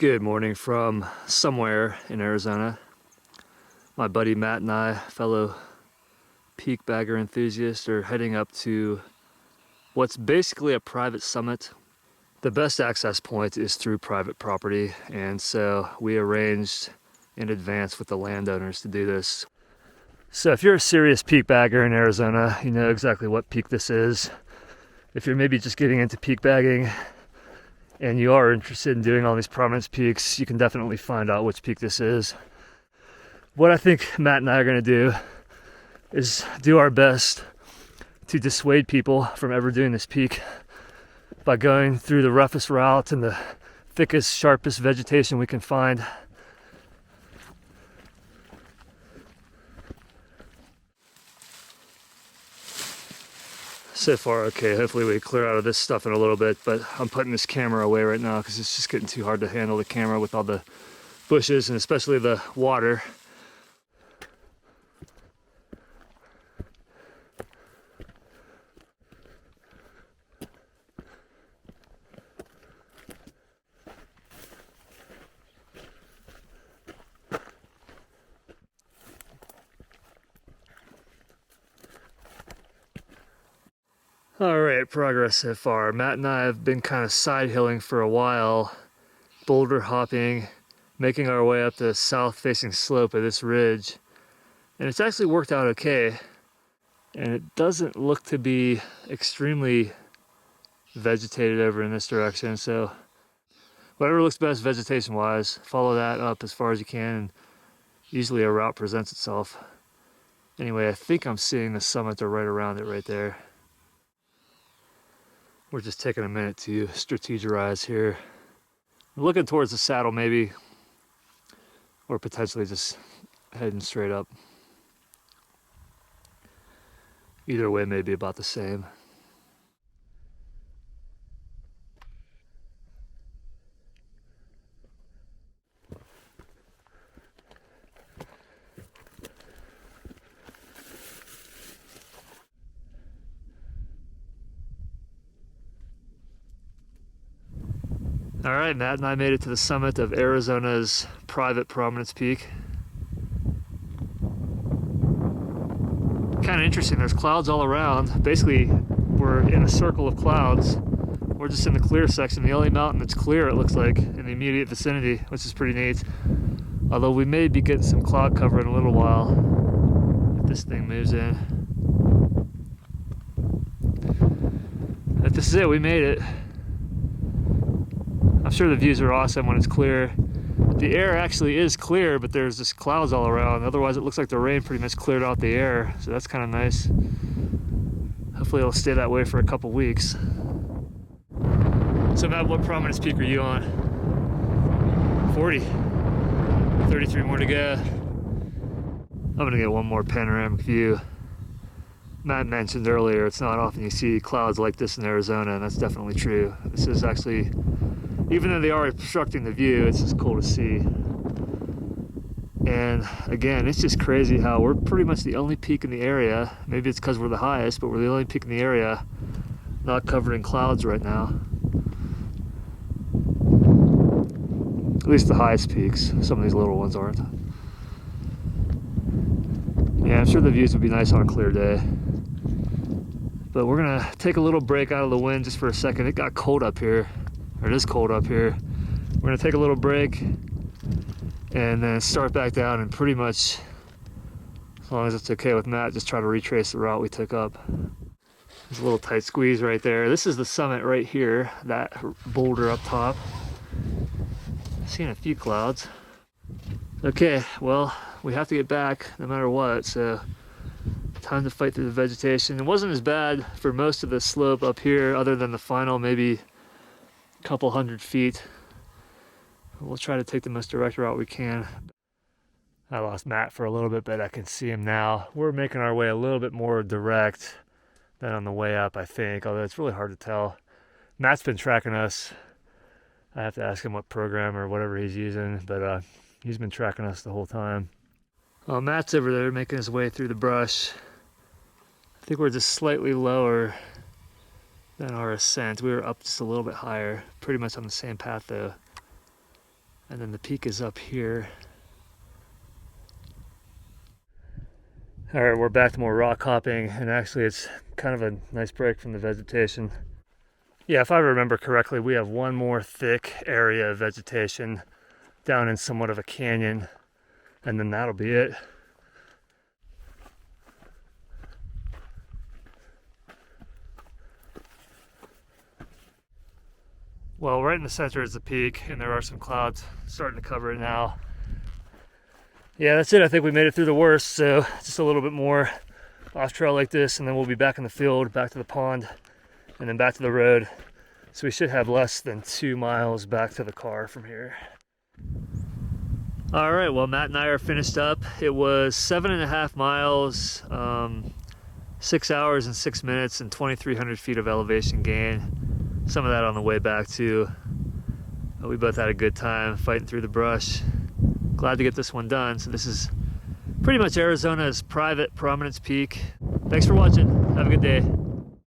Good morning from somewhere in Arizona. My buddy Matt and I, fellow peak bagger enthusiasts, are heading up to what's basically a private summit. The best access point is through private property, and so we arranged in advance with the landowners to do this. So if you're a serious peak bagger in Arizona, you know exactly what peak this is. If you're maybe just getting into peak bagging and you are interested in doing all these Prominence Peaks, you can definitely find out which peak this is. What I think Matt and I are going to do is do our best to dissuade people from ever doing this peak by going through the roughest route and the thickest, sharpest vegetation we can find. So far, okay, hopefully we clear out of this stuff in a little bit, but I'm putting this camera away right now because it's just getting too hard to handle the camera with all the bushes and especially the water. All right, progress so far. Matt and I have been kind of side hilling for a while, boulder hopping, making our way up the south facing slope of this ridge. And it's actually worked out okay. And it doesn't look to be extremely vegetated over in this direction. So whatever looks best vegetation wise, follow that up as far as you can. And usually a route presents itself. Anyway, I think I'm seeing the summit or right around it right there. We're just taking a minute to strategize here. Looking towards the saddle maybe, or potentially just heading straight up. Either way may be about the same. All right, Matt and I made it to the summit of Arizona's private Prominence Peak. Kind of interesting, there's clouds all around. Basically, we're in a circle of clouds. We're just in the clear section. The only mountain that's clear, it looks like, in the immediate vicinity, which is pretty neat. Although we may be getting some cloud cover in a little while, if this thing moves in. But this is it, we made it. I'm sure the views are awesome when it's clear. The air actually is clear, but there's just clouds all around. Otherwise, it looks like the rain pretty much cleared out the air, so that's kind of nice. Hopefully it'll stay that way for a couple weeks. So Matt, what Prominence Peak are you on? 40. 33 more to go. I'm gonna get one more panoramic view. Matt mentioned earlier, it's not often you see clouds like this in Arizona, and that's definitely true. This is actually, even though they are obstructing the view, it's just cool to see. And again, it's just crazy how we're pretty much the only peak in the area. Maybe it's because we're the highest, but we're the only peak in the area not covered in clouds right now. At least the highest peaks. Some of these little ones aren't. Yeah, I'm sure the views would be nice on a clear day. But we're gonna take a little break out of the wind just for a second. It got cold up here, or it is cold up here. We're gonna take a little break and then start back down, and pretty much, as long as it's okay with Matt, just try to retrace the route we took up. There's a little tight squeeze right there. This is the summit right here, that boulder up top. Seeing a few clouds. Okay, well, we have to get back no matter what, so time to fight through the vegetation. It wasn't as bad for most of the slope up here, other than the final maybe a couple hundred feet. We'll try to take the most direct route we can. I lost Matt for a little bit, but I can see him now. We're making our way a little bit more direct than on the way up, I think, although it's really hard to tell. Matt's been tracking us. I have to ask him what program or whatever he's using, but he's been tracking us the whole time. Well, Matt's over there making his way through the brush. I think we're just slightly lower than our ascent. We were up just a little bit higher, pretty much on the same path though. And then the peak is up here. All right, we're back to more rock hopping, and actually it's kind of a nice break from the vegetation. Yeah, if I remember correctly, we have one more thick area of vegetation down in somewhat of a canyon, and then that'll be it. Well, right in the center is the peak, and there are some clouds starting to cover it now. Yeah, that's it. I think we made it through the worst, so just a little bit more off trail like this, and then we'll be back in the field, back to the pond, and then back to the road. So we should have less than 2 miles back to the car from here. All right, well, Matt and I are finished up. It was 7.5 miles, 6 hours and 6 minutes, and 2,300 feet of elevation gain. Some of that on the way back too. We both had a good time fighting through the brush. Glad to get this one done. So this is pretty much Arizona's private Prominence Peak. Thanks for watching. Have a good day.